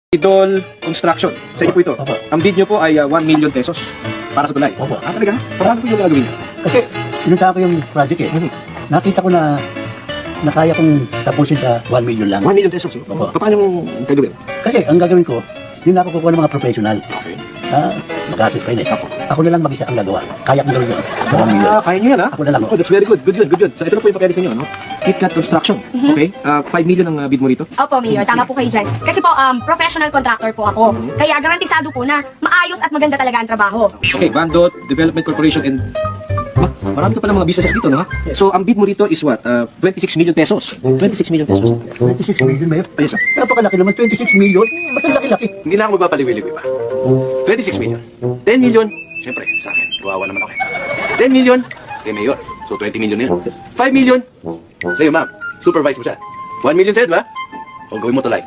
Idol Construction. Sa inyo po ito. Opo. Ang bid nyo po ay 1 million pesos para sa tulay. Opo. Talaga? Paano po yung gagawin nyo? Kasi, inunta ko yung project eh. Nakita ko na kaya kong tapusin sa 1 million lang. 1 million pesos. Opo. Paano yung gagawin? Kasi, ang gagawin ko, hindi na ako kukuha ng mga professional. Okay. Mag-assist pa yun eh. Ako na lang mag-isa ang gagawa. Kaya kong gawin yun. Sa 1 million. Kaya nyo yan ha? Ako na lang. Oh, that's very good. Good. So ito na po yung papel sa inyo, no? KitKat Construction. Okay? 5 million ang bid mo rito. Opo, Mayor. Tama po kayo dyan. Kasi po, professional contractor po ako. Kaya garantisado po na maayos at maganda talaga ang trabaho. Okay, Bandot Development Corporation and marami ka pala mga businesses dito, no? So ang bid mo rito is what? 26 million pesos. 26 million pesos. 26 million, Mayor. Ayos ah. Napakalaki naman, 26 million. Ba't ang laki-laki? Hindi na ako magpapaliwili pa. 26 million. 10 million. Siyempre, sa akin. Kawawa naman ako. 10 million. Kay Mayor. So 20 million na yun. 5 million. Sa'yo, ma'am. Supervise mo siya. 1 million sa'yo, ba? O gawin mo tulay.